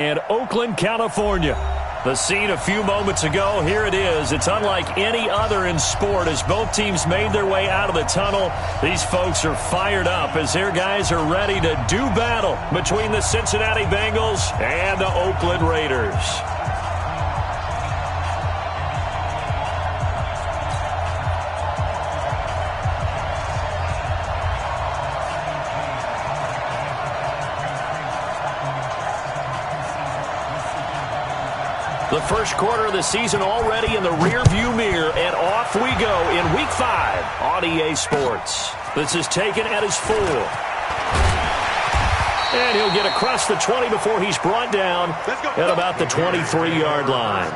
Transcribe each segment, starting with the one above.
And Oakland, California. The scene a few moments ago, here it is. It's unlike any other in sport as both teams made their way out of the tunnel. These folks are fired up as their guys are ready to do battle between the Cincinnati Bengals and the Oakland Raiders. The first quarter of the season already in the rearview mirror, and off we go in Week 5 on EA Sports. This is taken at his 4. And he'll get across the 20 before he's brought down at about the 23-yard line.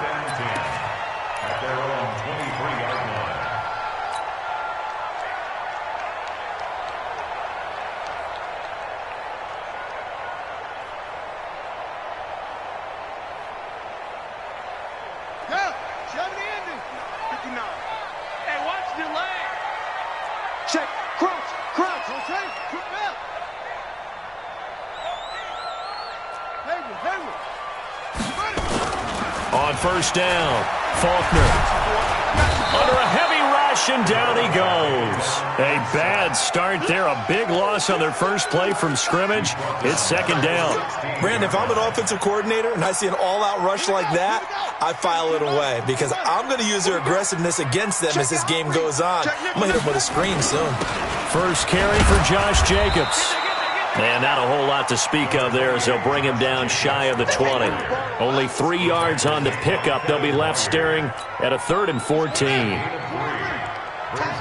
On first down, Faulkner under a heavy rush, and down he goes. A bad start there, a big loss on their first play from scrimmage. It's second down. Brandon, if I'm an offensive coordinator and I see an all-out rush like that, I file it away because I'm going to use their aggressiveness against them as this game goes on. I'm going to hit them with a screen soon. First carry for Josh Jacobs. And not a whole lot to speak of there as they'll bring him down shy of the 20. Only 3 yards on the pickup. They'll be left staring at a 3rd and 14. Brings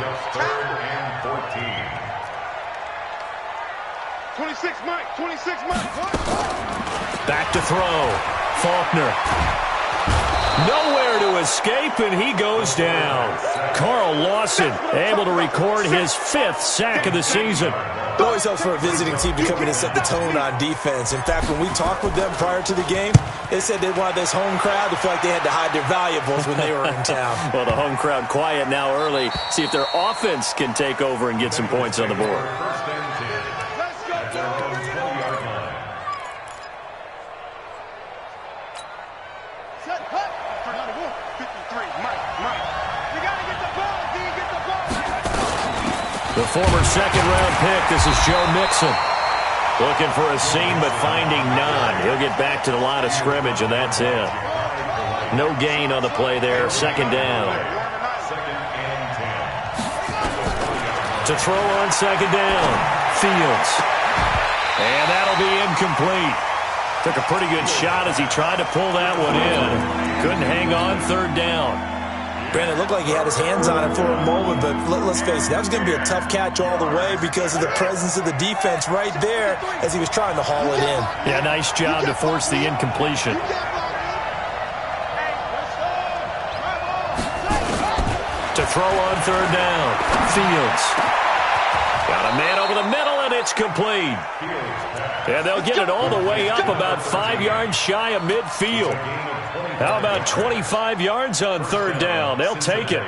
up 3rd and 14. 26 Mike, 26 Mike. Back to throw. Faulkner. Nowhere to escape, and he goes down. Carl Lawson able to record his 5th sack of the season. It always helps for a visiting team to come in and set the tone on defense. In fact, when we talked with them prior to the game, they said they wanted this home crowd to feel like they had to hide their valuables when they were in town. Well, the home crowd quiet now early. See if their offense can take over and get some points on the board. The former second-round pick, this is Joe Mixon. Looking for a seam, but finding none. He'll get back to the line of scrimmage, and that's it. No gain on the play there. Second down. To throw on second down. Fields. And that'll be incomplete. Took a pretty good shot as he tried to pull that one in. Couldn't hang on. Third down. Brandon, it looked like he had his hands on it for a moment, but let's face it, that was going to be a tough catch all the way because of the presence of the defense right there as he was trying to haul it in. Yeah, nice job to force the incompletion. To throw on third down. Fields. Got a man over the middle, and it's complete. And they'll get it all the way up about 5 yards shy of midfield. How about 25 yards on third down? They'll take it.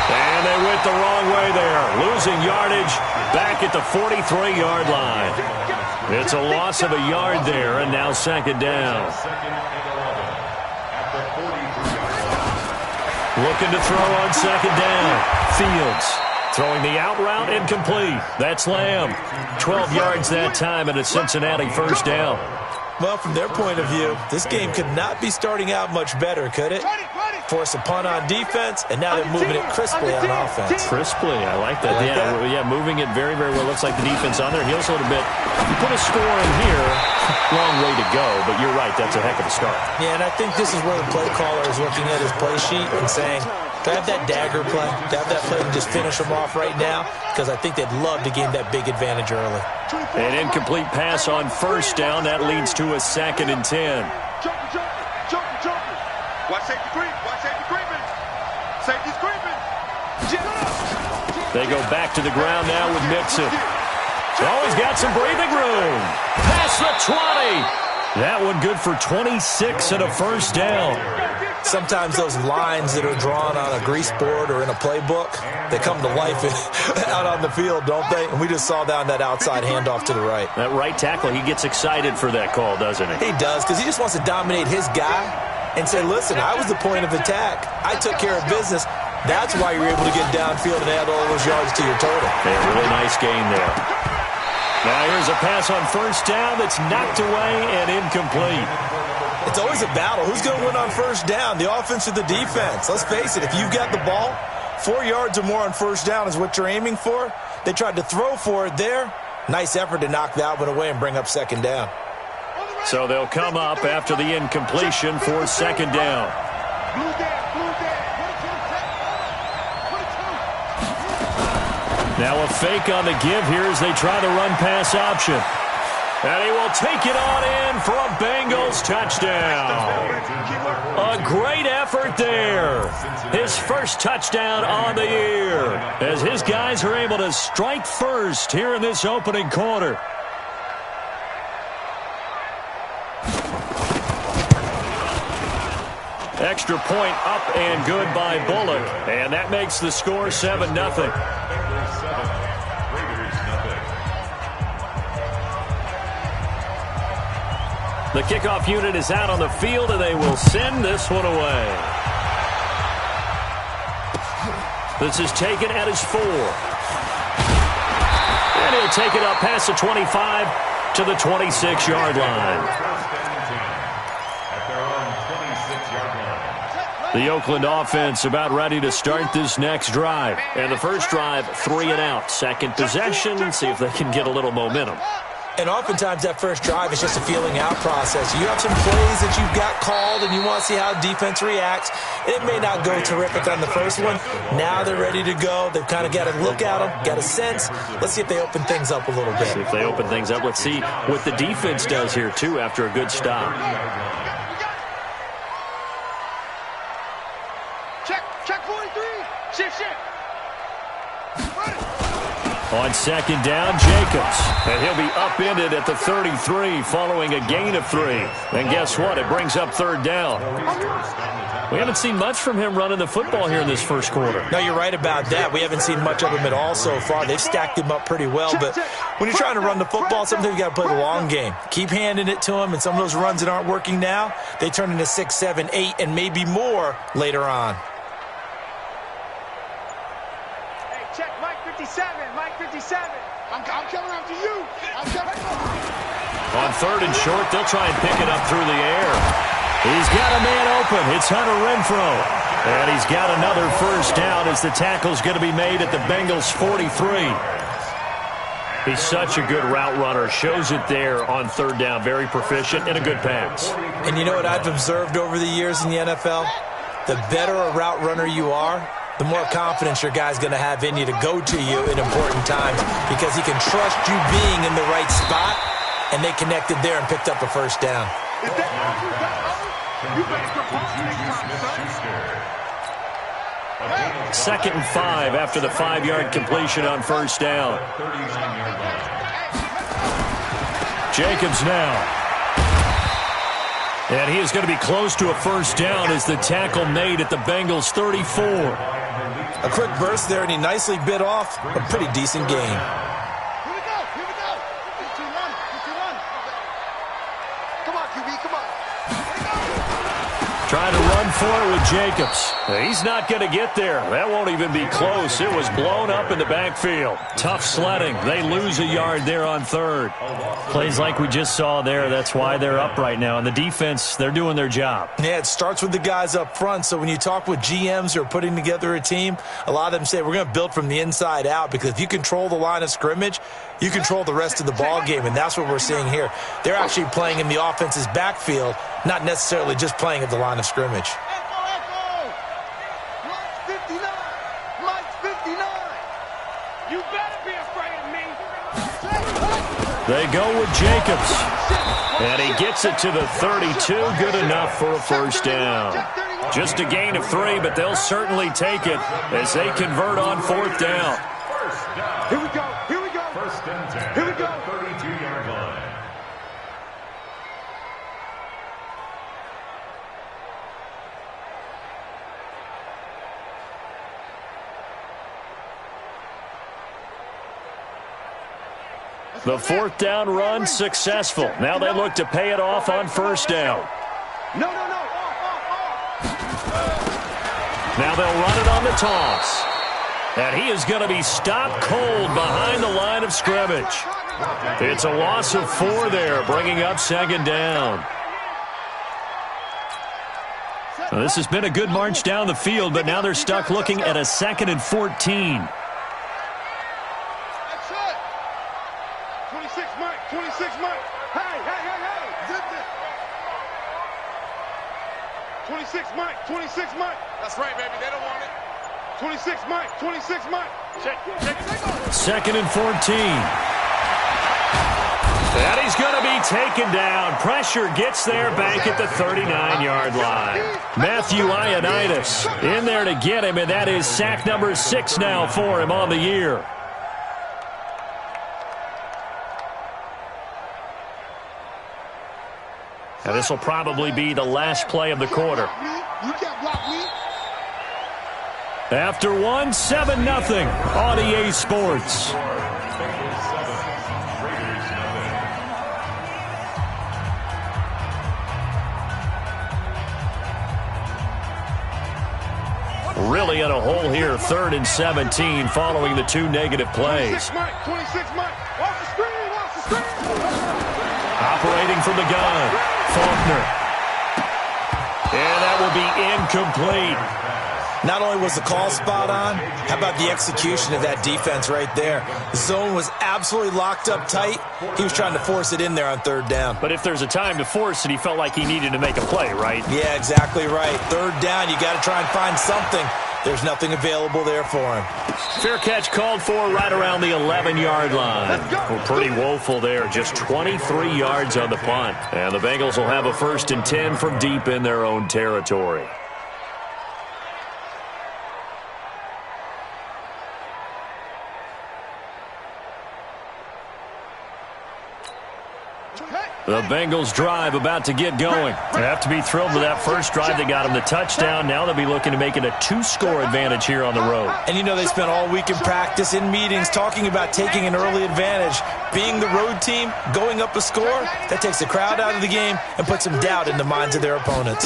And they went the wrong way there. Losing yardage back at the 43-yard line. It's a loss of a yard there, and now second down. Looking to throw on second down. Fields throwing the out route incomplete. That's Lamb. 12 yards that time and a Cincinnati first down. Well, from their point of view, this game could not be starting out much better, could it? Force a punt on defense, and now they're moving it crisply on offense. Crisply, I like that. Yeah, moving it very, very well. Looks like the defense on their heels a little bit. You put a score in here, long way to go, but you're right, that's a heck of a start. Yeah, and I think this is where the play caller is looking at his play sheet and saying, to have that dagger play, to have that play and just finish them off right now, because I think they'd love to gain that big advantage early. An incomplete pass on first down. That leads to a 2nd and 10. Watch safety creep. Watch safety creeping. Safety's creeping. They go back to the ground now with Mixon. Always got some breathing room. Past the 20. That one good for 26 and a first down. sometimes those lines that are drawn on a grease board or in a playbook, they come to life out on the field, don't they? And we just saw that on that outside handoff to the right. That right tackle, he gets excited for that call, doesn't he? He does, because he just wants to dominate his guy and say, listen, I was the point of attack. I took care of business. That's why you're able to get downfield and add all those yards to your total. A really nice game there. Now here's a pass on first down that's knocked away and incomplete. It's always a battle. Who's going to win on first down, the offense or the defense? Let's face it, if you've got the ball, 4 yards or more on first down is what you're aiming for. They tried to throw for it there. Nice effort to knock that one away and bring up second down. So they'll come up after the incompletion for second down. Now a fake on the give here as they try to run pass option. And he will take it on in for a Bengals touchdown. A great effort there. His first touchdown on the year as his guys are able to strike first here in this opening quarter. Extra point up and good by Bullock. And that makes the score 7-0. The kickoff unit is out on the field, and they will send this one away. This is taken at his 4. And he'll take it up past the 25 to the 26-yard line. The Oakland offense about ready to start this next drive. And the first drive, 3 and out. Second possession, see if they can get a little momentum. And oftentimes that first drive is just a feeling out process. You have some plays that you've got called and you want to see how defense reacts. It may not go terrific on the first one. Now they're ready to go. They've kind of got to look at them, got a sense. Let's see if they open things up a little bit. See if they open things up. Let's see what the defense does here, too, after a good stop. Check 43. Shift. On second down, Jacobs. And he'll be upended at the 33 following a gain of 3. And guess what? It brings up third down. We haven't seen much from him running the football here in this first quarter. No, you're right about that. We haven't seen much of him at all so far. They've stacked him up pretty well. But when you're trying to run the football, sometimes you got to play the long game. Keep handing it to him. And some of those runs that aren't working now, they turn into 6, 7, 8, and maybe more later on. Check Mike 57. Mike 57. I'm coming after you. On third and short, they'll try and pick it up through the air. He's got a man open. It's Hunter Renfrow. And he's got another first down as the tackle's going to be made at the Bengals 43. He's such a good route runner. Shows it there on third down. Very proficient and a good pass. And you know what I've observed over the years in the NFL? The better a route runner you are, the more confidence your guy's going to have in you to go to you in important times because he can trust you being in the right spot, and they connected there and picked up a first down. Is that all you got? You better propose next time, son. 2nd and 5 after the 5-yard completion on first down. Jacobs now. And he is going to be close to a first down as the tackle made at the Bengals 34. A quick burst there, and he nicely bit off a pretty decent gain. Here we go. 2-1. Come on, QB, come on. Trying to run for it with Jacobs. He's not going to get there. That won't even be close. It was blown up in the backfield. Tough sledding. They lose a yard there on third. Plays like we just saw there. That's why they're up right now. And the defense, they're doing their job. Yeah, it starts with the guys up front. So when you talk with GMs who are putting together a team, a lot of them say we're going to build from the inside out because if you control the line of scrimmage, you control the rest of the ball game, and that's what we're seeing here. They're actually playing in the offense's backfield, not necessarily just playing at the line of scrimmage. Echo. Mike 59. Mike 59. You better be afraid of me. They go with Jacobs. And he gets it to the 32. Good enough for a first down. Just a gain of 3, but they'll certainly take it as they convert on fourth down. Here we go. First and 10. Here we go. 32-yard line. The fourth down run successful. Now they look to pay it off on first down. No. Now they'll run it on the toss. And he is going to be stopped cold behind the line of scrimmage. It's a loss of 4 there, bringing up second down. Well, this has been a good march down the field, but now they're stuck looking at a 2nd and 14. That's it. 26 Mike. 26 Mike. Hey. 26 Mike. 26 Mike. That's right, baby. They don't want it. 26 Mike. 26 Mike. Check. 2nd and 14. And he's going to be taken down. Pressure gets there back at the 39-yard line. Matthew Ioannidis in there to get him, and that is sack number 6 now for him on the year. And this will probably be the last play of the quarter. After one, 7-0 on EA Sports. Really in a hole here, 3rd and 17 following the 2 negative plays. 26 Mike. Off the screen. Operating from the gun, Faulkner. And that will be incomplete. Not only was the call spot on, how about the execution of that defense right there? The zone was absolutely locked up tight. He was trying to force it in there on 3rd down. But if there's a time to force it, he felt like he needed to make a play, right? Yeah, exactly right. 3rd down, you got to try and find something. There's nothing available there for him. Fair catch called for right around the 11-yard line. Well, pretty woeful there. Just 23 yards on the punt. And the Bengals will have a 1st and 10 from deep in their own territory. The Bengals drive about to get going. They have to be thrilled with that first drive that got them the touchdown. Now they'll be looking to make it a 2-score advantage here on the road. And you know they spent all week in practice, in meetings, talking about taking an early advantage. Being the road team, going up a score, that takes the crowd out of the game and puts some doubt in the minds of their opponents.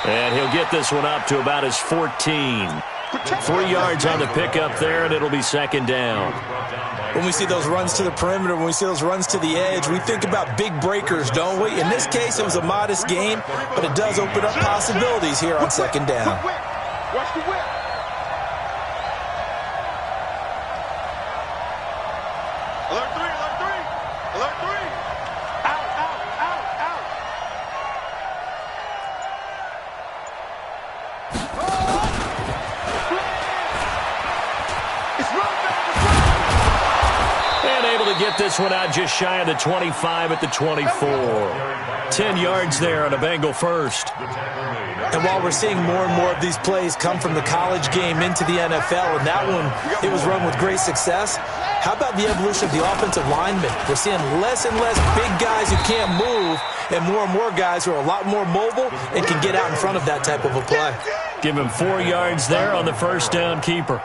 And he'll get this one up to about his 14. 3 yards on the pickup there, and it'll be 2nd down. When we see those runs to the perimeter, when we see those runs to the edge, we think about big breakers, don't we? In this case, it was a modest game, but it does open up possibilities here on 2nd down. Watch the whip. Alert 3. Out. It's run back. And able to get this one out just shy of the 25 at the 24. 10 yards there on a Bengal first. And while we're seeing more and more of these plays come from the college game into the NFL, and that one, it was run with great success, how about the evolution of the offensive linemen? We're seeing less and less big guys who can't move, and more guys who are a lot more mobile and can get out in front of that type of a play. Give him 4 yards there on the first down keeper.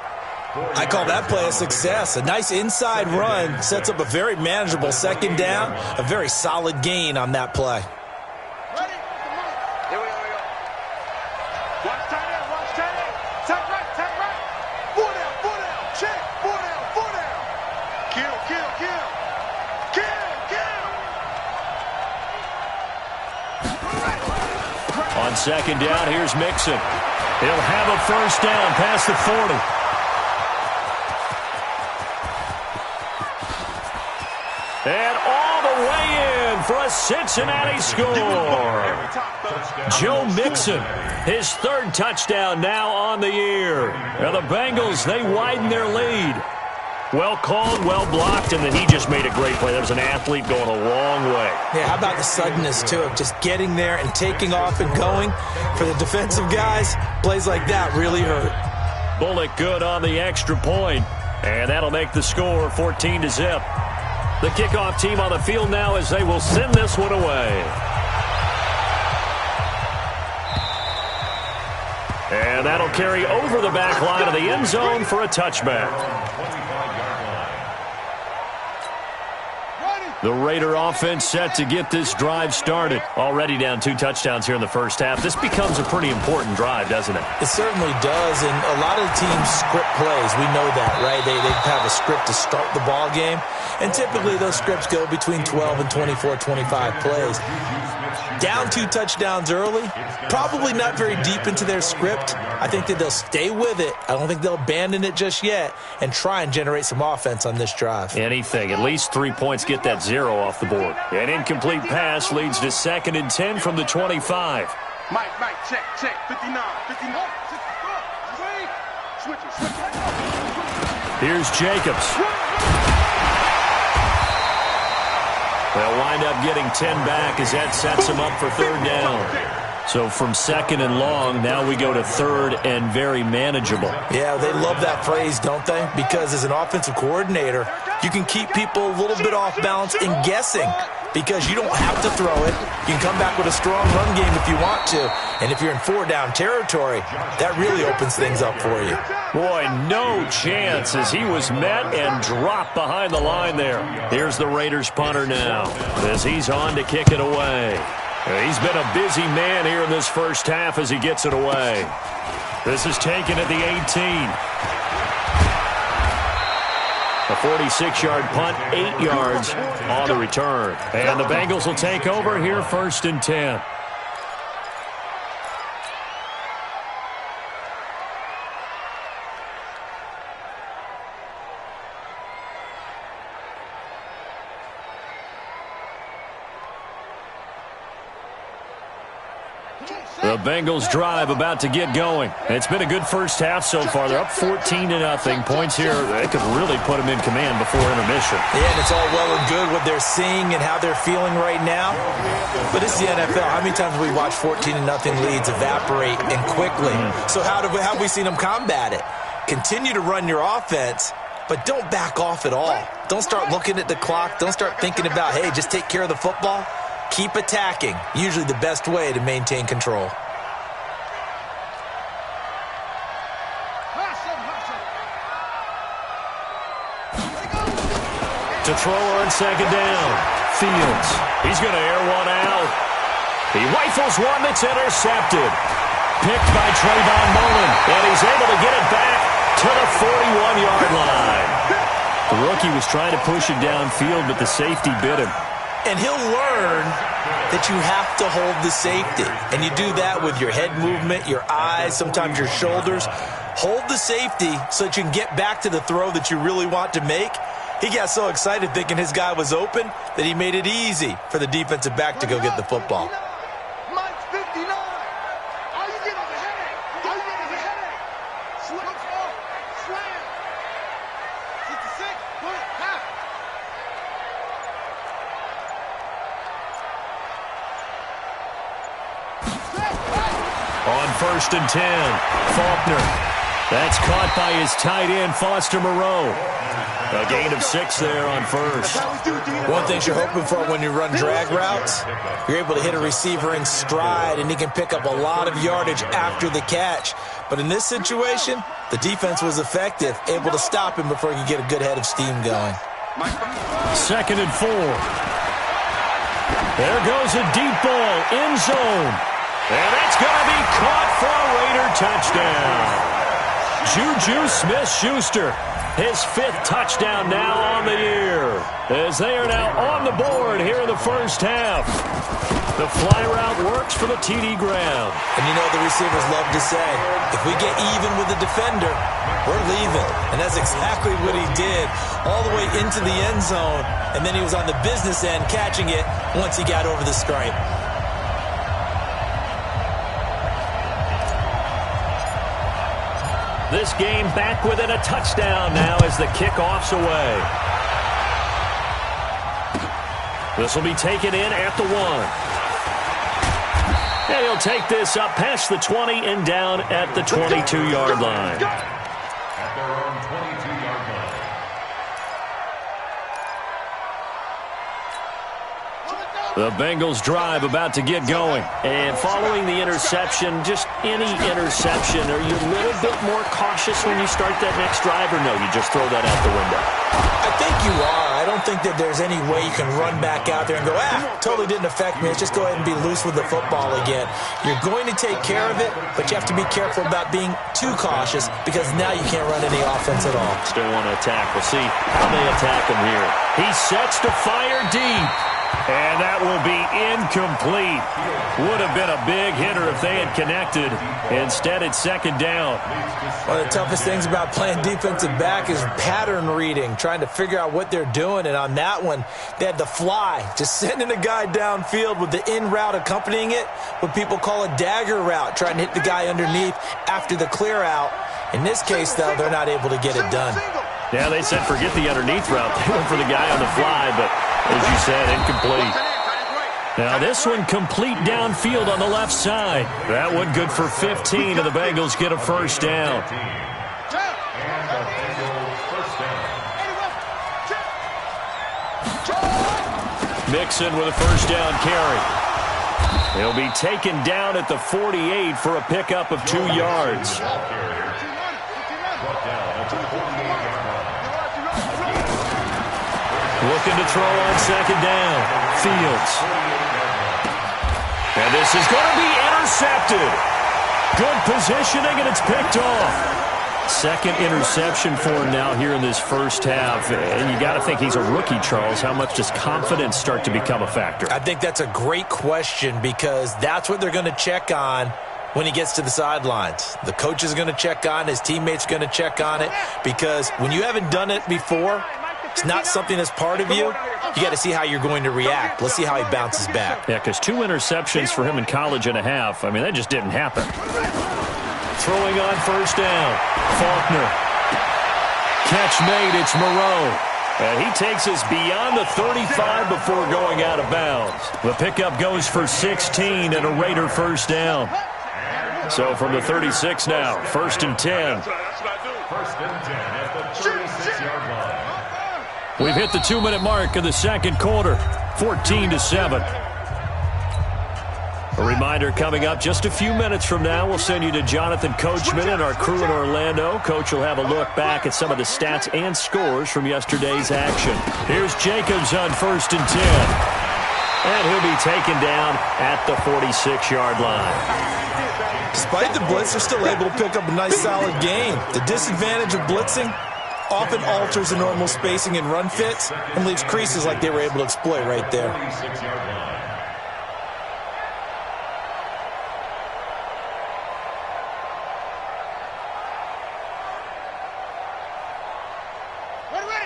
I call that play a success. A nice inside run sets up a very manageable 2nd down, a very solid gain on that play. Ready? Here we go. Watch tight end. Tap right. 4 down. Check. 4 down. Kill. On 2nd down, here's Mixon. He'll have a first down past the 40. And all the way in for a Cincinnati score. Joe Mixon, his 3rd touchdown now on the year. And the Bengals, they widen their lead. Well called, well blocked, and then he just made a great play. That was an athlete going a long way. Yeah, how about the suddenness, too, of just getting there and taking off and going? For the defensive guys, plays like that really hurt. Bullock good on the extra point, and that'll make the score 14-0. The kickoff team on the field now as they will send this one away. And And that'll carry over the back line of the end zone for a touchback. The Raider offense set to get this drive started. Already down 2 touchdowns here in the first half. This becomes a pretty important drive, doesn't it? It certainly does, and a lot of the teams script plays. We know that, right? They have a script to start the ball game, and typically those scripts go between 12 and 24, 25 plays. Down 2 touchdowns early, probably not very deep into their script. I think that they'll stay with it. I don't think they'll abandon it just yet and try and generate some offense on this drive. Anything. At least 3 points, get that 0 off the board. An incomplete pass leads to 2nd and 10 from the 25. Mike, check, 59, 59. Switch it. Here's Jacobs. They'll wind up getting 10 back as that sets them up for 3rd down. So from 2nd and long, now we go to 3rd and very manageable. Yeah, they love that phrase, don't they? Because as an offensive coordinator, you can keep people a little bit off balance and guessing because you don't have to throw it. You can come back with a strong run game if you want to. And if you're in 4-down territory, that really opens things up for you. Boy, no chance as he was met and dropped behind the line there. Here's the Raiders punter now as he's on to kick it away. He's been a busy man here in this first half as he gets it away. This is taken at the 18. A 46-yard punt, 8 yards on the return. And the Bengals will take over here 1st and 10. The Bengals drive about to get going. It's been a good first half so far. They're up 14-0. Points here, they could really put them in command before intermission. Yeah, and it's all well and good what they're seeing and how they're feeling right now. But it's the NFL. How many times have we watched 14-0 leads evaporate and quickly? So how have we seen them combat it? Continue to run your offense, but don't back off at all. Don't start looking at the clock. Don't start thinking about, hey, just take care of the football. Keep attacking. Usually the best way to maintain control. To throw on 2nd down. Fields. He's going to air one out. He rifles one that's intercepted. Picked by Trayvon Mullen. And he's able to get it back to the 41-yard line. The rookie was trying to push it downfield, but the safety bit him. And he'll learn that you have to hold the safety. And you do that with your head movement, your eyes, sometimes your shoulders. Hold the safety so that you can get back to the throw that you really want to make. He got so excited thinking his guy was open that he made it easy for the defensive back to go get the football. Mike 59. Are you getting the headache? Are you getting the headache? Switch off. Slam. 66. Put it. Half. On 1st and 10, Faulkner. That's caught by his tight end, Foster Moreau. A gain of 6 there on 1st. One thing you're hoping for when you run drag routes, you're able to hit a receiver in stride, and he can pick up a lot of yardage after the catch. But in this situation, the defense was effective, able to stop him before he could get a good head of steam going. 2nd and 4. There goes a deep ball, end zone. And it's going to be caught for a Raider touchdown. Juju Smith-Schuster, his 5th touchdown now on the year, as they are now on the board here in the first half. The fly route works for the TD grab. And you know the receivers love to say, if we get even with the defender, we're leaving. And that's exactly what he did, all the way into the end zone. And then he was on the business end catching it once he got over the stripe. This game back within a touchdown now as the kickoff's away. This will be taken in at the 1. And he'll take this up past the 20 and down at the 22-yard line. At their own 22-yard line. The Bengals drive about to get going. And following the interception, just any interception, are you a little bit more cautious when you start that next drive, or no, you just throw that out the window? I think you are. I don't think that there's any way you can run back out there and go, totally didn't affect me. Let's just go ahead and be loose with the football again. You're going to take care of it, but you have to be careful about being too cautious because now you can't run any offense at all. Still want to attack. We'll see how they attack him here. He sets to fire deep. And that will be incomplete. Would have been a big hitter if they had connected. Instead, it's second down. One of the toughest things about playing defensive back is pattern reading, trying to figure out what they're doing. And on that one, they had the fly, just sending a guy downfield with the in route accompanying it, what people call a dagger route, trying to hit the guy underneath after the clear out. In this case, though, they're not able to get it done. Yeah, they said forget the underneath route. They went for the guy on the fly, but as you said, incomplete. Now this one complete downfield on the left side. That one good for 15, and the Bengals get a first down. Mixon with a first down carry. He'll be taken down at the 48 for a pickup of 2 yards. Looking to throw on second down. Fields. And this is going to be intercepted. Good positioning, and it's picked off. Second interception for him now here in this first half. And you got to think he's a rookie, Charles. How much does confidence start to become a factor? I think that's a great question because that's what they're going to check on when he gets to the sidelines. The coach is going to check on, his teammates going to check on it, because when you haven't done it before, it's not something that's part of you. You got to see how you're going to react. Let's see how he bounces back. Yeah, because 2 interceptions for him in college and a half. I mean, that just didn't happen. Throwing on first down. Faulkner. Catch made. It's Moreau. And he takes us beyond the 35 before going out of bounds. The pickup goes for 16 and a Raider first down. So from the 36 now, first and 10. First and 10 at the 36-yard line. We've hit the 2-minute mark of the second quarter, 14-7. A reminder coming up just a few minutes from now, we'll send you to Jonathan Coachman and our crew in Orlando. Coach will have a look back at some of the stats and scores from yesterday's action. Here's Jacobs on first and 10. And he'll be taken down at the 46-yard line. Despite the blitz, they're still able to pick up a nice, solid gain. The disadvantage of blitzing often alters the normal spacing and run fits and leaves creases like they were able to exploit right there.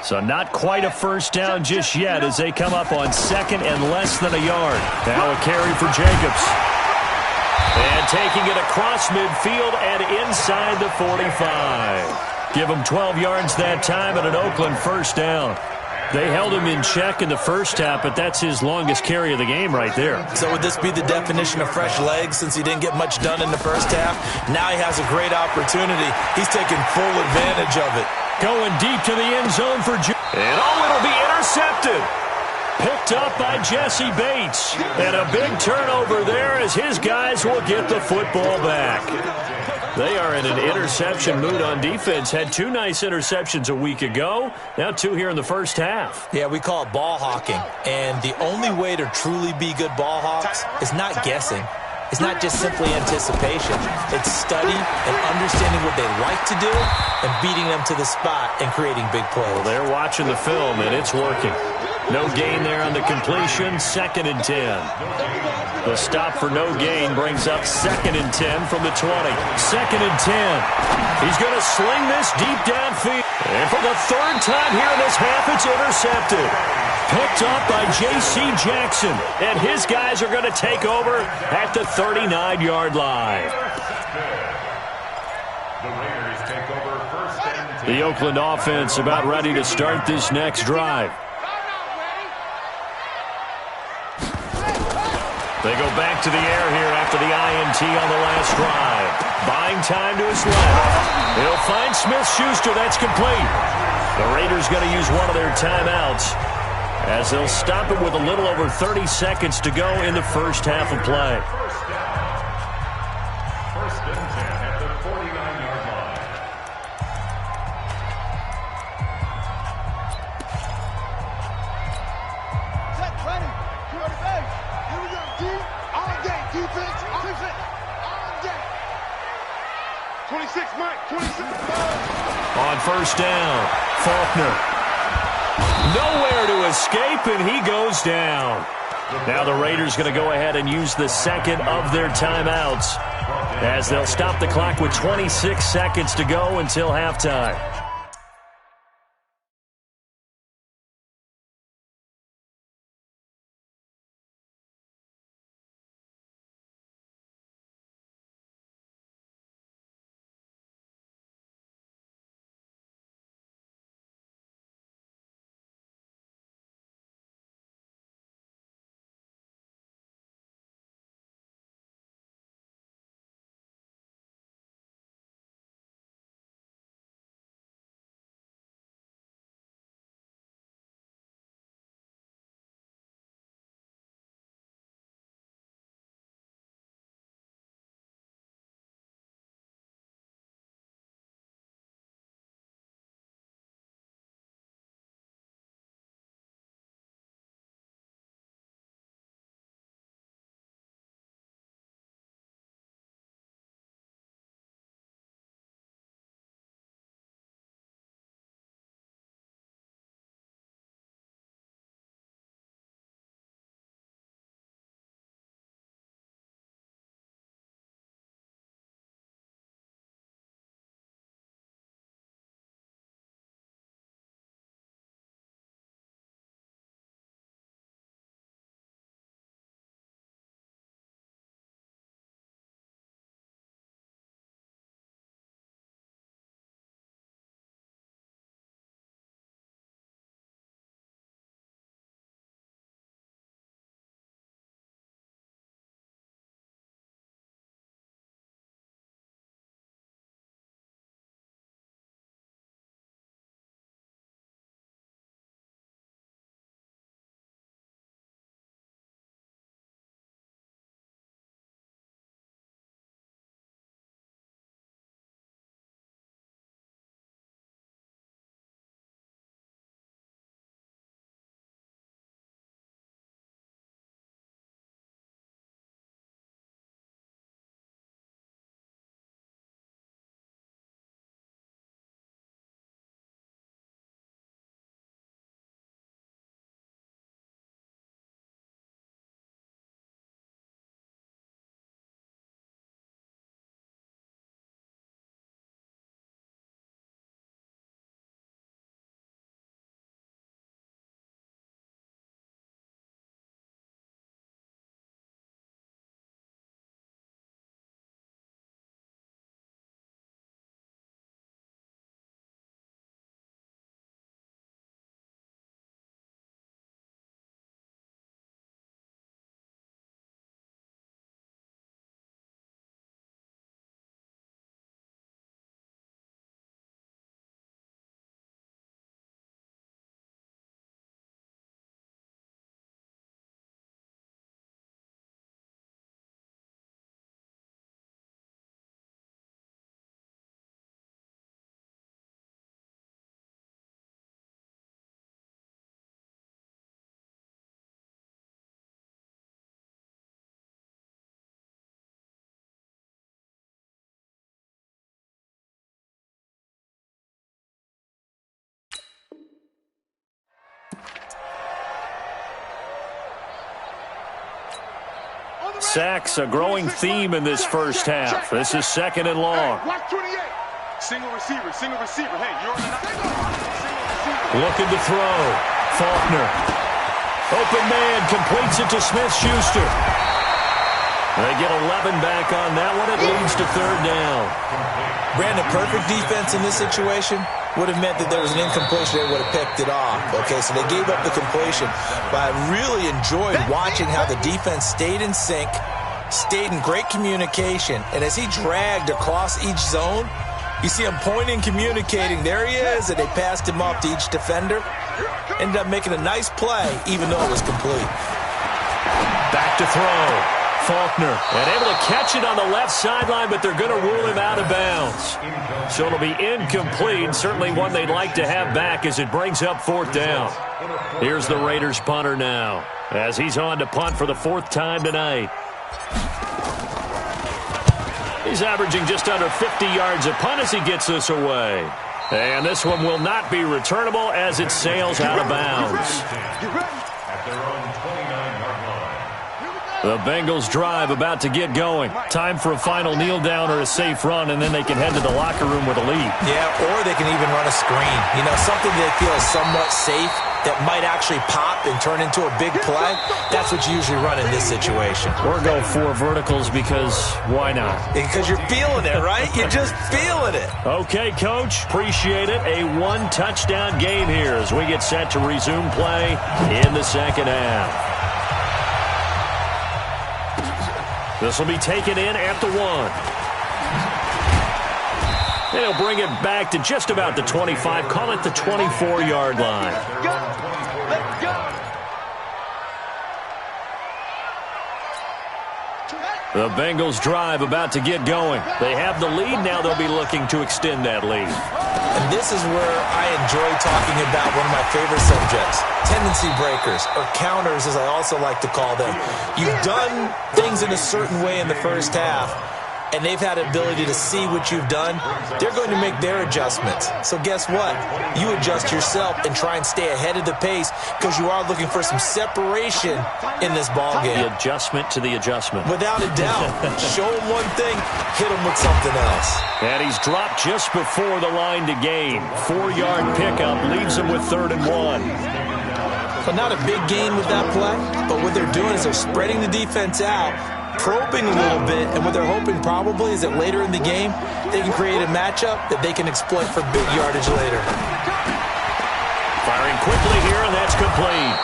So not quite a first down just yet as they come up on second and less than a yard. Now a carry for Jacobs. And taking it across midfield and inside the 45. Give him 12 yards that time and an Oakland first down. They held him in check in the first half, but that's his longest carry of the game right there. So would this be the definition of fresh legs since he didn't get much done in the first half? Now he has a great opportunity. He's taking full advantage of it. Going deep to the end zone for and it'll be intercepted. Picked up by Jesse Bates. And a big turnover there as his guys will get the football back. They are in an interception mood on defense. Had 2 nice interceptions a week ago. Now 2 here in the first half. Yeah, we call it ball hawking. And the only way to truly be good ball hawks is not guessing. It's not just simply anticipation. It's study and understanding what they like to do and beating them to the spot and creating big plays. Well, they're watching the film, and it's working. No gain there on the completion. Second and 10. The stop for no gain brings up second and 10 from the 20. Second and 10. He's going to sling this deep downfield. And for the 3rd time here in this half, it's intercepted. Picked up by J.C. Jackson. And his guys are going to take over at the 39-yard line. The Raiders take over first and 10. The Oakland offense about ready to start this next drive. They go back to the air here after the INT on the last drive. Buying time to his left. He'll find Smith-Schuster. That's complete. The Raiders going to use one of their timeouts. as they'll stop it with a little over 30 seconds to go in the first half of play. First and 10 at the 49-yard line. Set, ready. You're ready, babe. Here we go. D, on game. Defense, on game. 26, Mike. 26. On first down, Faulkner. Nowhere to escape, and he goes down. Now the Raiders going to go ahead and use the second of their timeouts as they'll stop the clock with 26 seconds to go until halftime. Sacks, a growing theme in this first half. This is second and long. Watch 28. Single receiver. Hey, you're on the Looking to throw. Faulkner. Open man, completes it to Smith-Schuster. They get 11 back on that one. It leads to third down. Brandon, perfect defense in this situation would have meant that there was an incompletion. They would have picked it off. Okay, so they gave up the completion. But I really enjoyed watching how the defense stayed in sync, stayed in great communication. And as he dragged across each zone, you see him pointing, communicating. There he is, and they passed him off to each defender. Ended up making a nice play, even though it was complete. Back to throw. Faulkner, and able to catch it on the left sideline, but they're going to rule him out of bounds. So it'll be incomplete, certainly one they'd like to have back as it brings up 4th down. Here's the Raiders punter now, as he's on to punt for the 4th time tonight. He's averaging just under 50 yards a punt as he gets this away. And this one will not be returnable as it sails out of bounds. At their own 29-yard line. The Bengals drive about to get going. Time for a final kneel down or a safe run, and then they can head to the locker room with a lead. Yeah, or they can even run a screen. You know, something they feel is somewhat safe that might actually pop and turn into a big play. That's what you usually run in this situation. Or go 4 verticals because why not? Because you're feeling it, right? You're just feeling it. Okay, Coach. Appreciate it. A 1-touchdown game here as we get set to resume play in the second half. This will be taken in at the 1. And he'll bring it back to just about the 25. Call it the 24-yard line. Let's go. The Bengals drive about to get going. They have the lead. Now they'll be looking to extend that lead. And this is where I enjoy talking about one of my favorite subjects, tendency breakers, or counters as I also like to call them. You've done things in a certain way in the first half, and they've had the ability to see what you've done. They're going to make their adjustments. So guess what? You adjust yourself and try and stay ahead of the pace because you are looking for some separation in this ball game. The adjustment to the adjustment. Without a doubt. Show them one thing, hit them with something else. And he's dropped just before the line to gain. 4-yard pickup leaves him with 3rd and 1. But not a big gain with that play, but what they're doing is they're spreading the defense out, probing a little bit, and what they're hoping probably is that later in the game, they can create a matchup that they can exploit for big yardage later. Firing quickly here, and that's complete.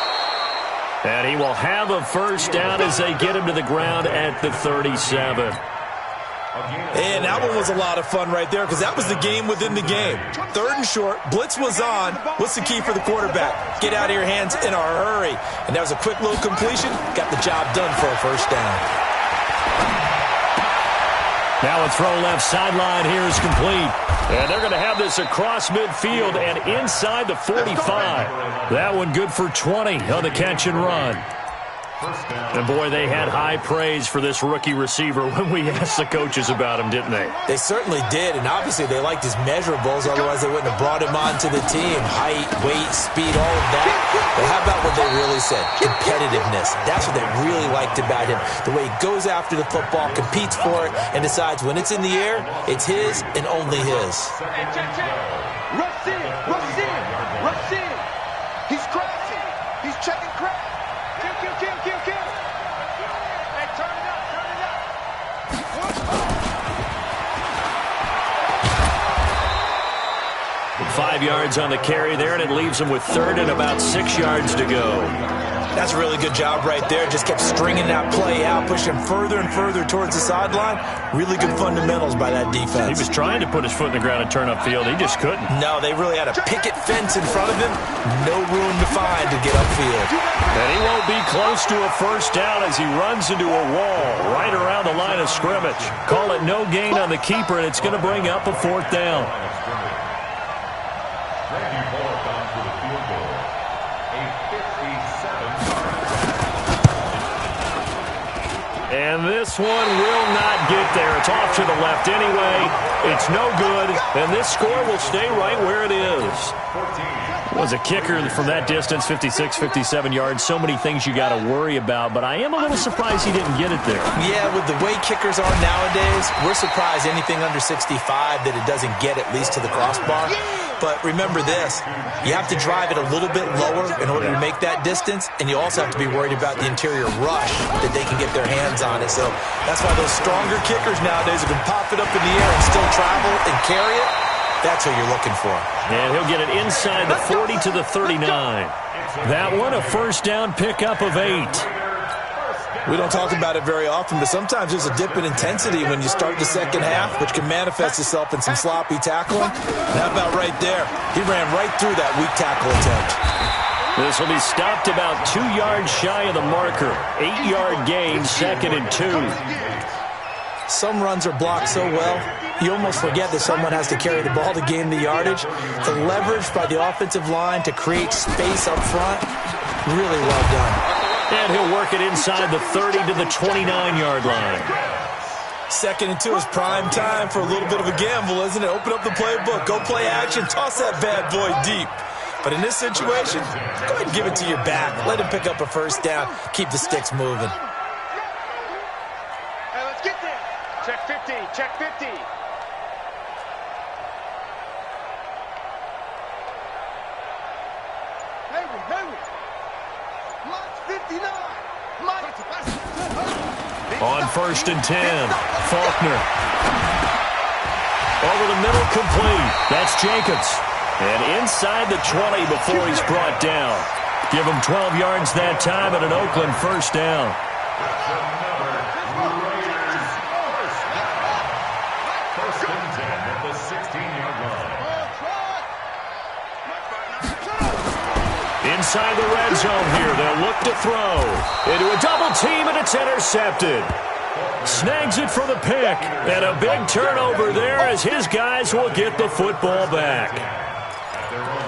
And he will have a 1st down as they get him to the ground at the 37. And that one was a lot of fun right there because that was the game within the game. 3rd and short, blitz was on. What's the key for the quarterback? Get out of your hands in a hurry. And that was a quick little completion. Got the job done for a 1st down. Now a throw left sideline here is complete. And they're going to have this across midfield and inside the 45. That one good for 20 on the catch and run. And, boy, they had high praise for this rookie receiver when we asked the coaches about him, didn't they? They certainly did, and obviously they liked his measurables. Otherwise, they wouldn't have brought him onto the team. Height, weight, speed, all of that. But how about what they really said? Competitiveness. That's what they really liked about him. The way he goes after the football, competes for it, and decides when it's in the air, it's his and only his. Rush in, rush in, rush in. He's crashing. He's checking crash. Kill. Hey, turn it up. 5 yards on the carry there, and it leaves him with 3rd and about 6 yards to go. That's a really good job right there. Just kept stringing that play out, pushing further and further towards the sideline. Really good fundamentals by that defense. He was trying to put his foot in the ground and turn upfield. He just couldn't. No, they really had a picket fence in front of him. No room to find to get upfield. And he won't be close to a 1st down as he runs into a wall right around the line of scrimmage. Call it no gain on the keeper, and it's going to bring up a 4th down. And this one will not get there. It's off to the left anyway. It's no good, and this score will stay right where it is. Was a kicker from that distance, 56, 57 yards. So many things you got to worry about, but I am a little surprised he didn't get it there. Yeah, with the way kickers are nowadays, we're surprised anything under 65 that it doesn't get at least to the crossbar. But remember this, you have to drive it a little bit lower in order to make that distance, and you also have to be worried about the interior rush that they can get their hands on it. So that's why those stronger kickers nowadays who can pop it up in the air and still travel and carry it, that's what you're looking for. And he'll get it inside the 40 to the 39. That one, a 1st down pickup of 8. We don't talk about it very often, but sometimes there's a dip in intensity when you start the second half, which can manifest itself in some sloppy tackling. And how about right there? He ran right through that weak tackle attempt. This will be stopped about 2 yards shy of the marker. 8-yard gain, 2nd and 2. Some runs are blocked so well, you almost forget that someone has to carry the ball to gain the yardage. The leverage by the offensive line to create space up front, really well done. And he'll work it inside the 30 to the 29-yard line. 2nd and 2 is prime time for a little bit of a gamble, isn't it? Open up the playbook, go play action, toss that bad boy deep. But in this situation, go ahead and give it to your back. Let him pick up a first down, keep the sticks moving. Hey, let's get there. Check 50, check 50. On 1st and 10, Faulkner. Over the middle, complete. That's Jacobs. And inside the 20 before he's brought down. Give him 12 yards that time and an Oakland first down. First and 10 at the 16-yard line. Inside the red zone here, they'll look to throw. Into a double team, and it's intercepted. Snags it for the pick. And a big turnover there as his guys will get the football back.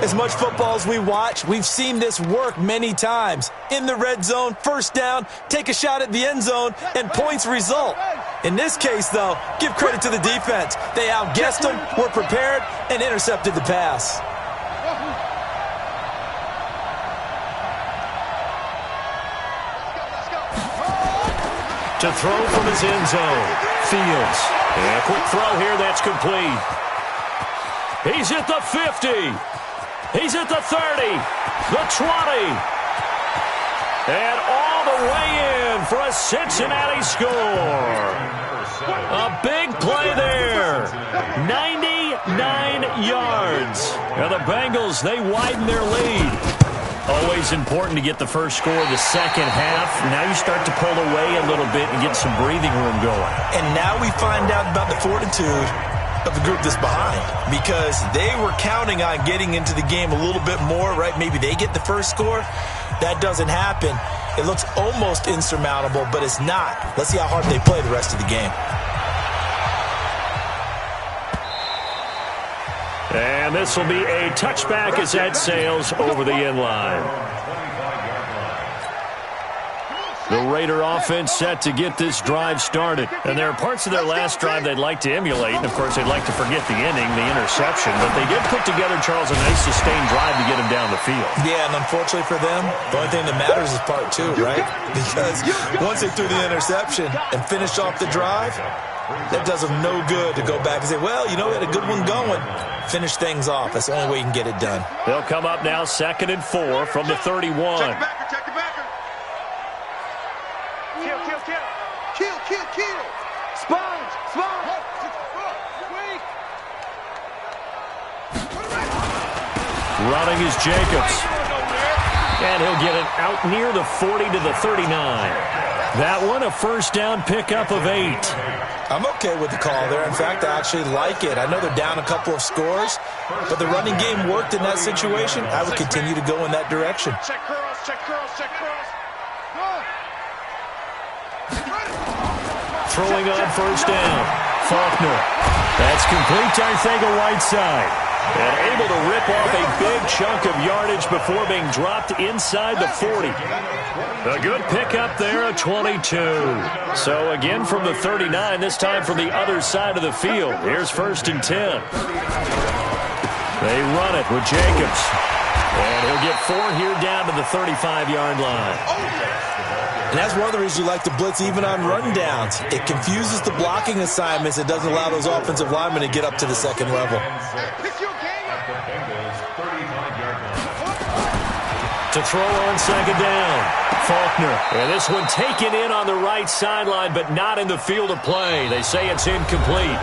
As much football as we watch, we've seen this work many times. In the red zone, first down, take a shot at the end zone, and points result. In this case, though, give credit to the defense. They outguessed them, were prepared, and intercepted the pass. To throw from his end zone, Fields. And a quick throw here, that's complete. He's at the 50. He's at the 30, the 20. And all the way in for a Cincinnati score. A big play there. 99 yards. And the Bengals, they widen their lead. Always important to get the first score of the second half. Now you start to pull away a little bit and get some breathing room going. And now we find out about the fortitude of the group that's behind, because they were counting on getting into the game a little bit more, right? Maybe they get the first score. That doesn't happen. It looks almost insurmountable, but it's not. Let's see how hard they play the rest of the game. And this will be a touchback as that sails over the end line. The Raider offense set to get this drive started. And there are parts of their last drive they'd like to emulate. And, of course, they'd like to forget the ending, the interception. But they did put together, Charles, a nice sustained drive to get him down the field. Yeah, and unfortunately for them, the only thing that matters is part 2, right? Because once they threw the interception and finished off the drive, that does them no good to go back and say, well, you know, we had a good one going. Finish things off. That's the only way you can get it done. They'll come up now 2nd and 4 from the 31. Check the backer, check the backer. Kill, kill, kill. Kill, kill, kill. Sponge, sponge. Running is Jacobs. And he'll get it out near the 40 to the 39. That one, a first down pickup of 8. I'm okay with the call there. In fact, I actually like it. I know they're down a couple of scores, but the running game worked in that situation. I would continue to go in that direction. Check curls, check curls, check curls. Throwing on first down, Faulkner. That's complete to Arcega-Whiteside. And able to rip off a big chunk of yardage before being dropped inside the 40. A good pickup there, a 22. So again from the 39, this time from the other side of the field. Here's 1st and 10. They run it with Jacobs. And he'll get 4 here down to the 35-yard line. And that's one of the reasons you like to blitz even on run downs. It confuses the blocking assignments. It doesn't allow those offensive linemen to get up to the second level. To throw on second down, Faulkner. And this one taken in on the right sideline, but not in the field of play. They say it's incomplete.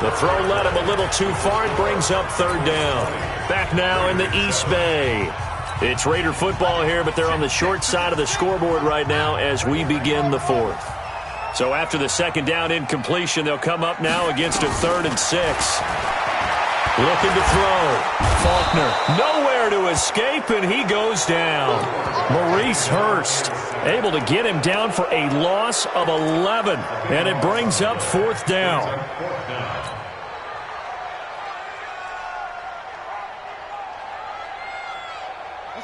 The throw led him a little too far. It brings up 3rd down. Back now in the East Bay. It's Raider football here, but they're on the short side of the scoreboard right now as we begin the fourth. So after the second down incompletion, they'll come up now against a 3rd and 6. Looking to throw. Faulkner nowhere to escape, and he goes down. Maurice Hurst able to get him down for a loss of 11, and it brings up 4th down.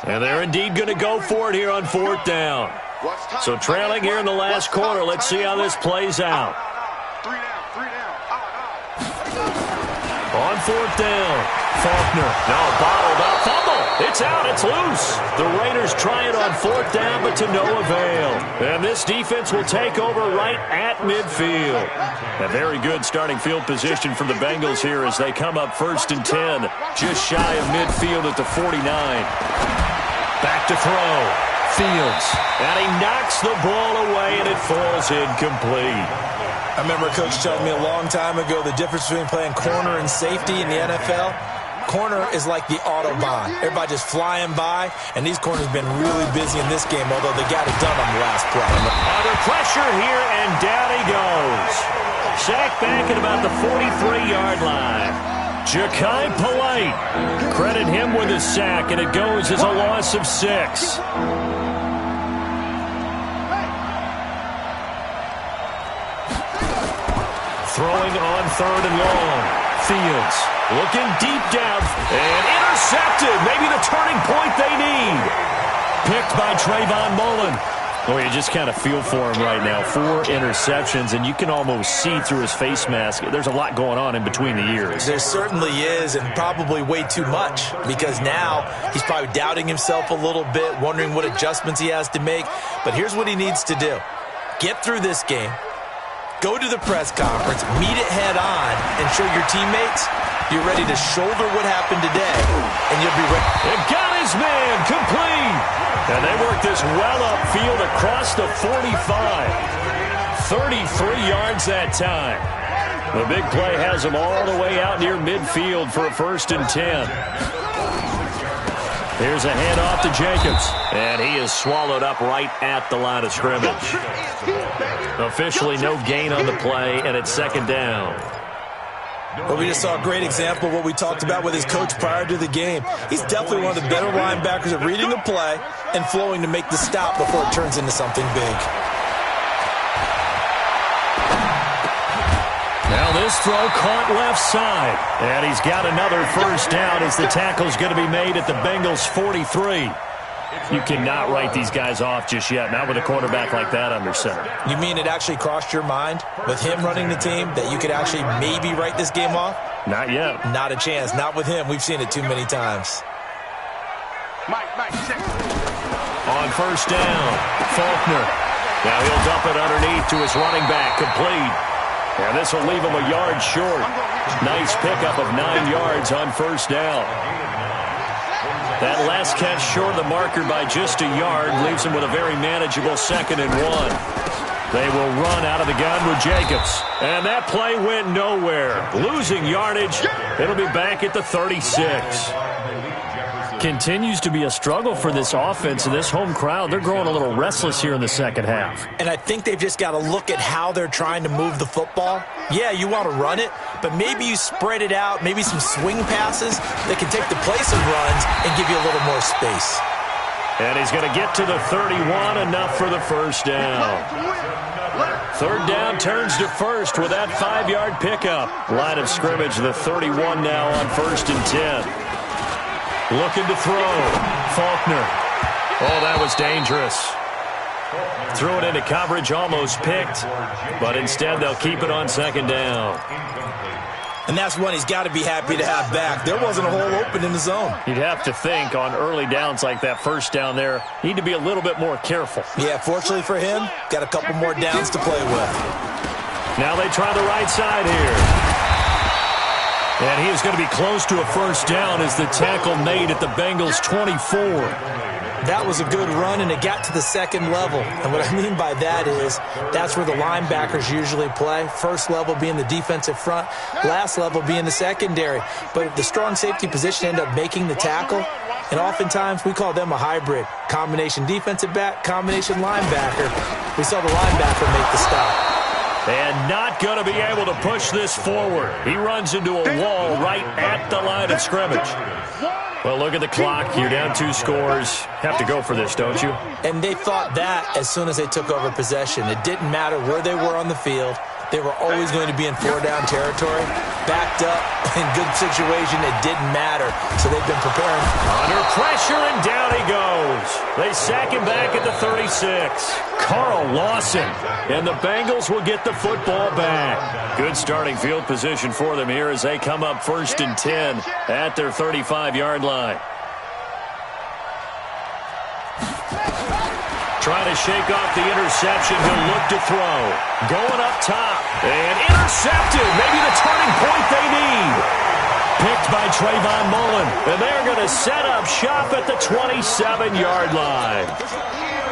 And they're indeed going to go for it here on 4th down. So trailing here in the last quarter. Let's see how this plays out. On 4th down, Faulkner. No, bottled up. Fumble. It's out. It's loose. The Raiders try it on 4th down, but to no avail. And this defense will take over right at midfield. A very good starting field position for the Bengals here as they come up 1st and 10. Just shy of midfield at the 49. Back to throw. Fields. And he knocks the ball away, and it falls incomplete. I remember a coach telling me a long time ago the difference between playing corner and safety in the NFL. Corner is like the Autobahn. Everybody just flying by, and these corners have been really busy in this game, although they got it done on the last play. Under pressure here, and down he goes. Sacked back at about the 43-yard line. Ja'Kai Polite. Credit him with a sack, and it goes as a loss of 6. Throwing on 3rd and long. Fields looking deep down and intercepted. Maybe the turning point they need. Picked by Trayvon Mullen. Oh, you just kind of feel for him right now. 4 interceptions, and you can almost see through his face mask. There's a lot going on in between the ears. There certainly is, and probably way too much, because now he's probably doubting himself a little bit, wondering what adjustments he has to make. But here's what he needs to do. Get through this game. Go to the press conference, meet it head on, and show your teammates you're ready to shoulder what happened today, and you'll be ready. It got his man complete. And they work this well upfield across the 45. 33 yards that time. The big play has them all the way out near midfield for a 1st and 10. Here's a handoff to Jacobs, and he is swallowed up right at the line of scrimmage. Officially no gain on the play, and it's 2nd down. Well, we just saw a great example of what we talked about with his coach prior to the game. He's definitely one of the better linebackers at reading the play and flowing to make the stop before it turns into something big. Now this throw caught left side. And he's got another 1st down as the tackle's going to be made at the Bengals' 43. You cannot write these guys off just yet, not with a quarterback like that under center. You mean it actually crossed your mind with him running the team that you could actually maybe write this game off? Not yet. Not a chance. Not with him. We've seen it too many times. On 1st down, Faulkner. Now he'll dump it underneath to his running back, complete. And this will leave him a yard short. Nice pickup of 9 yards on 1st down. That last catch short of the marker by just a yard leaves him with a very manageable 2nd and 1. They will run out of the gun with Jacobs. And that play went nowhere. Losing yardage. It'll be back at the 36. Continues to be a struggle for this offense and this home crowd. They're growing a little restless here in the second half. And I think they've just got to look at how they're trying to move the football. Yeah, you want to run it, but maybe you spread it out, maybe some swing passes that can take the place of runs and give you a little more space. And he's going to get to the 31, enough for the 1st down. 3rd down turns to 1st with that 5-yard pickup. Line of scrimmage, the 31 now on 1st and 10. Looking to throw. Faulkner. Oh, that was dangerous. Threw it into coverage, almost picked. But instead, they'll keep it on 2nd down. And that's one he's got to be happy to have back. There wasn't a hole open in the zone. You'd have to think on early downs like that 1st down there, need to be a little bit more careful. Yeah, fortunately for him, got a couple more downs to play with. Now they try the right side here. And he is going to be close to a 1st down as the tackle made at the Bengals' 24. That was a good run, and it got to the 2nd level. And what I mean by that is that's where the linebackers usually play. 1st level being the defensive front, last level being the secondary. But if the strong safety position ended up making the tackle, And oftentimes we call them a hybrid. Combination defensive back, combination linebacker. We saw the linebacker make the stop. And not going to be able to push this forward. He runs into a wall right at the line of scrimmage. Well, look at the clock. You're down 2 scores. Have to go for this, don't you? And they thought that as soon as they took over possession. It didn't matter where they were on the field. They were always going to be in 4-down territory. Backed up, in good situation, it didn't matter. So they've been preparing. Under pressure, and down he goes. They sack him back at the 36. Carl Lawson. And the Bengals will get the football back. Good starting field position for them here as they come up 1st and 10 at their 35-yard line. Trying to shake off the interception. He'll look to throw. Going up top. And intercepted. Maybe the turning point they need. Picked by Trayvon Mullen. And they're going to set up shop at the 27-yard line.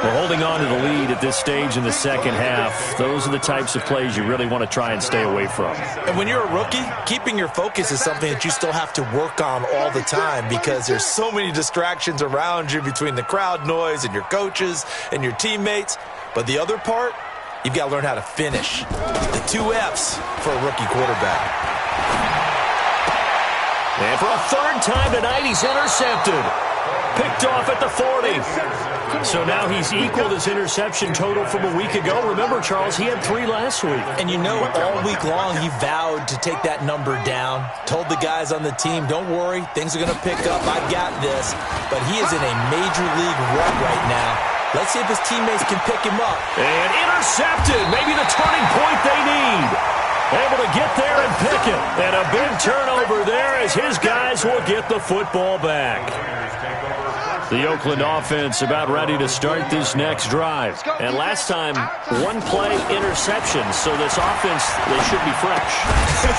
Well, holding on to the lead at this stage in the second half, those are the types of plays you really want to try and stay away from. And when you're a rookie, keeping your focus is something that you still have to work on all the time because there's so many distractions around you between the crowd noise and your coaches and your teammates. But the other part, you've got to learn how to finish. The 2 F's for a rookie quarterback. And for a 3rd time tonight, he's intercepted. Picked off at the 40. So now he's equaled his interception total from a week ago. Remember, Charles, he had 3 last week. And you know, all week long he vowed to take that number down. Told the guys on the team, don't worry, things are going to pick up. I've got this. But he is in a major league rut right now. Let's see if his teammates can pick him up. And intercepted. Maybe the turning point they need. Able to get there and pick it. And a big turnover there as his guys will get the football back. The Oakland offense about ready to start this next drive. And last time, 1-play interception. So this offense, they should be fresh.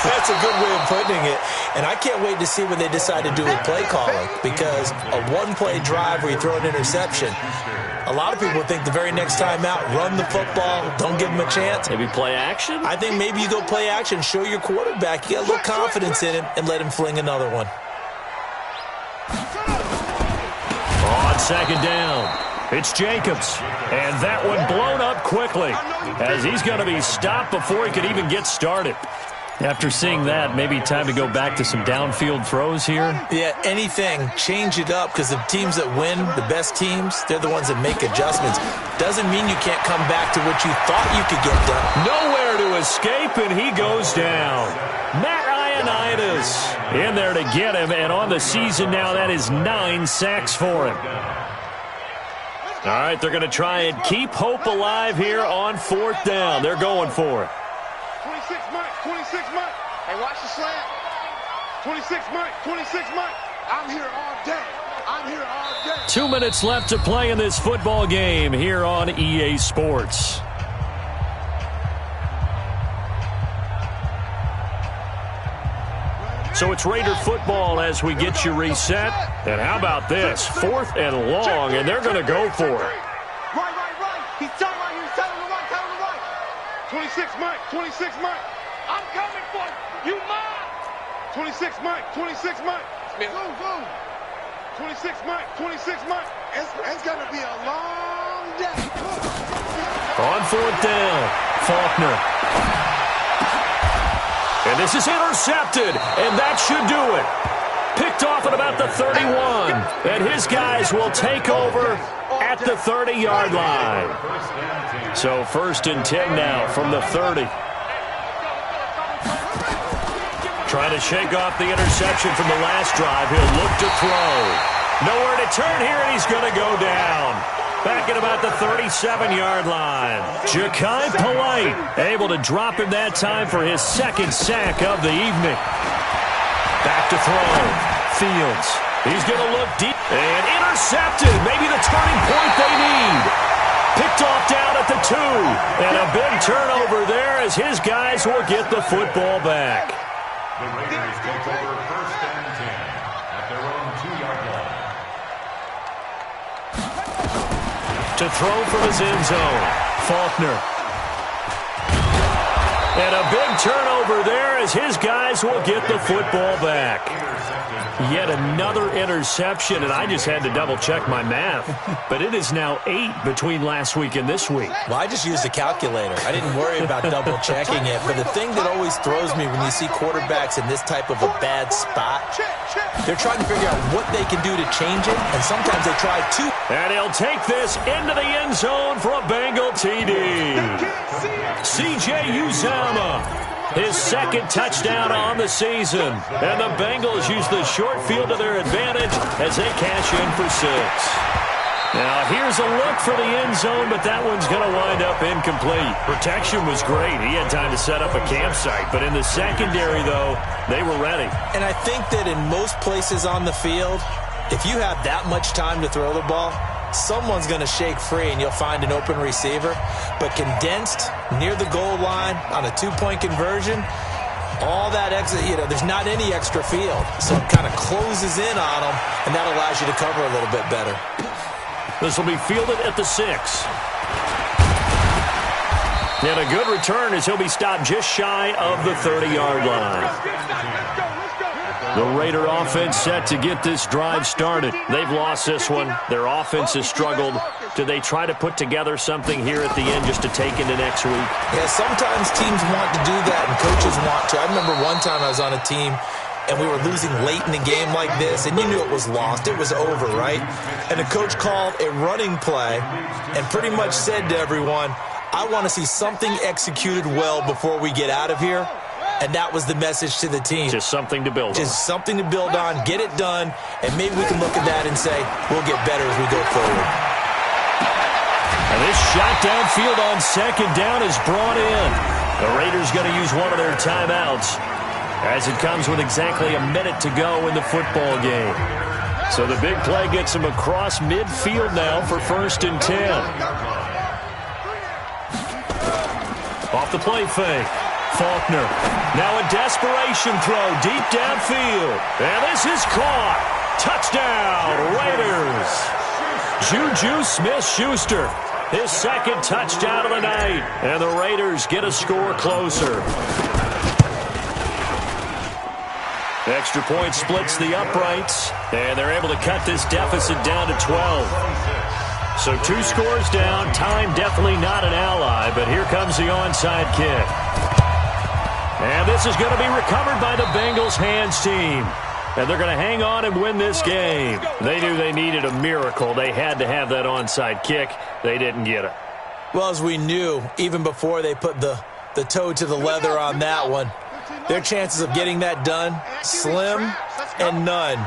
That's a good way of putting it. And I can't wait to see what they decide to do with play calling. Because a 1-play drive where you throw an interception, a lot of people think the very next time out, run the football, don't give him a chance. Maybe play action? I think maybe you go play action, show your quarterback. You got a little confidence in him and let him fling another one. On 2nd down, it's Jacobs. And that one blown up quickly as he's going to be stopped before he could even get started. After seeing that, maybe time to go back to some downfield throws here. Yeah, anything. Change it up because the teams that win, the best teams, they're the ones that make adjustments. Doesn't mean you can't come back to what you thought you could get done. Nowhere to escape, and he goes down. Matt Ioannidis in there to get him, and on the season now, that is 9 sacks for him. All right, they're going to try and keep hope alive here on 4th down. They're going for it. 26 Mike, 26 Mike. Hey, watch the slant. 26 Mike, 26 Mike. I'm here all day. I'm here all day. 2 minutes left to play in this football game here on EA Sports. So it's Raider football as we get you reset. And how about this? 4th and long, and they're going to go for it. Right. He's telling right here. He's telling the right. Telling the right. 26 Mike, 26 Mike. I'm coming for you. You mine. 26 Mike, 26 Mike. Go. 26 Mike, 26 Mike. It's going to be a long day. On 4th down, Faulkner. And this is intercepted, and that should do it. Picked off at about the 31, and his guys will take over at the 30-yard line. So 1st and 10 now from the 30. Trying to shake off the interception from the last drive. He'll look to throw. Nowhere to turn here, and he's going to go down. Back at about the 37-yard line. Ja'Kai Polite able to drop him that time for his 2nd sack of the evening. Back to throw. Fields. He's going to look deep. And intercepted. Maybe the turning point they need. Picked off down at the 2. And a big turnover there as his guys will get the football back. The Raiders take over 1st and 10 at their own 2-yard line. To throw from his end zone, Faulkner. And a big turnover there as his guys Bengals will get the football back. Yet another interception, and I just had to double-check my math. But it is now 8 between last week and this week. Well, I just used a calculator. I didn't worry about double-checking it. But the thing that always throws me when you see quarterbacks in this type of a bad spot, they're trying to figure out what they can do to change it, and sometimes they try to. And he'll take this into the end zone for a Bengal TD. C.J. Uzomah. His second touchdown on the season. And the Bengals use the short field to their advantage as they cash in for 6. Now, here's a look for the end zone, but that one's going to wind up incomplete. Protection was great. He had time to set up a campsite. But in the secondary, though, they were ready. And I think that in most places on the field, if you have that much time to throw the ball, someone's going to shake free and you'll find an open receiver. But condensed near the goal line on a 2-point conversion, all that extra, there's not any extra field. So it kind of closes in on them, and that allows you to cover a little bit better. This will be fielded at the 6. And a good return as he'll be stopped just shy of the 30-yard line. The Raider offense set to get this drive started. They've lost this one. Their offense has struggled. Do they try to put together something here at the end just to take into next week? Yeah, sometimes teams want to do that and coaches want to. I remember one time I was on a team and we were losing late in the game like this, and you knew it was lost. It was over, right? And the coach called a running play and pretty much said to everyone, I want to see something executed well before we get out of here. And that was the message to the team. Just something to build on. Just something to build on, get it done, and maybe we can look at that and say, we'll get better as we go forward. And this shot downfield on second down is brought in. The Raiders going to use one of their timeouts as it comes with exactly a minute to go in the football game. So the big play gets them across midfield now for 1st and 10. Off the play fake. Faulkner. Now a desperation throw deep downfield. And this is caught. Touchdown, Raiders. Juju Smith-Schuster. His second touchdown of the night. And the Raiders get a score closer. The extra point splits the uprights. And they're able to cut this deficit down to 12. So 2 scores down. Time definitely not an ally. But here comes the onside kick. And this is going to be recovered by the Bengals hands team. And they're going to hang on and win this game. They knew they needed a miracle. They had to have that onside kick. They didn't get it. Well, as we knew, even before they put the toe to the leather on that one, their chances of getting that done, slim and none.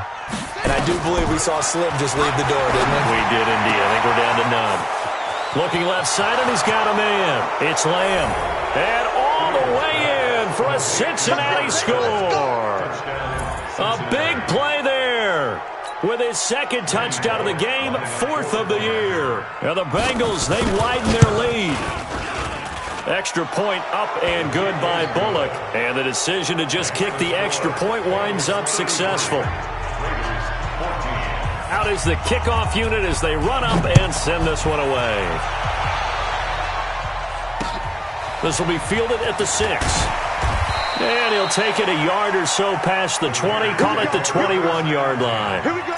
And I do believe we saw Slim just leave the door, didn't we? We did indeed. I think we're down to none. Looking left side, and he's got a man. It's Lamb. And all the way in for a Cincinnati score. A big play there. With his second touchdown of the game, 4th of the year. And the Bengals, they widen their lead. Extra point up and good by Bullock. And the decision to just kick the extra point winds up successful. Out is the kickoff unit as they run up and send this one away. This will be fielded at the 6. And he'll take it a yard or so past the 20, call it the 21-yard line. Here we go.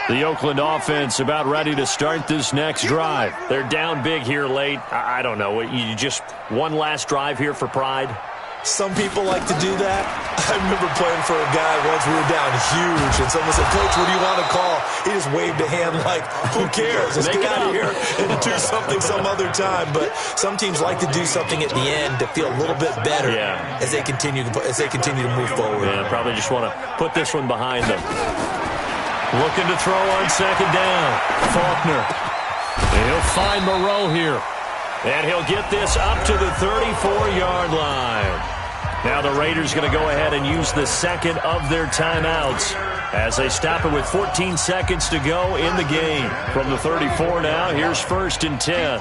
The Oakland offense about ready to start this next drive. They're down big here late. I don't know. You just one last drive here for pride? Some people like to do that. I remember playing for a guy once. We were down huge, and someone said, Coach, what do you want to call? He just waved a hand like, who cares? Let's get out of here and do something some other time. But some teams like to do something at the end to feel a little bit better as they continue to move forward. Yeah, probably just want to put this one behind them. Looking to throw on second down. Faulkner. And he'll find Moreau here. And he'll get this up to the 34-yard line. Now the Raiders going to go ahead and use the second of their timeouts as they stop it with 14 seconds to go in the game. From the 34 now, here's 1st and 10.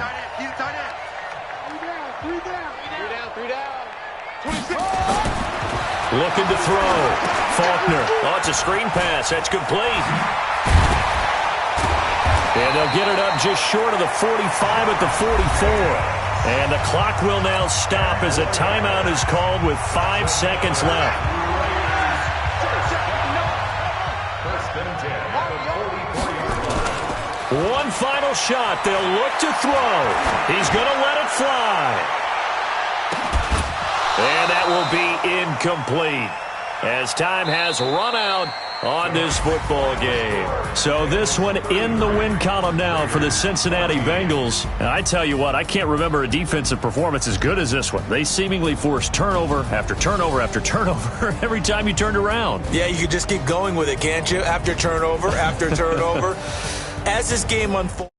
Looking to throw. Faulkner. Oh, it's a screen pass. That's complete. And they'll get it up just short of the 45 at the 44. And the clock will now stop as a timeout is called with 5 seconds left. One final shot. They'll look to throw. He's going to let it fly. And that will be incomplete as time has run out on this football game. So this one in the win column now for the Cincinnati Bengals. And I tell you what, I can't remember a defensive performance as good as this one. They seemingly forced turnover after turnover after turnover every time you turned around. Yeah, you could just keep going with it, can't you? After turnover, after turnover. As this game unfolds.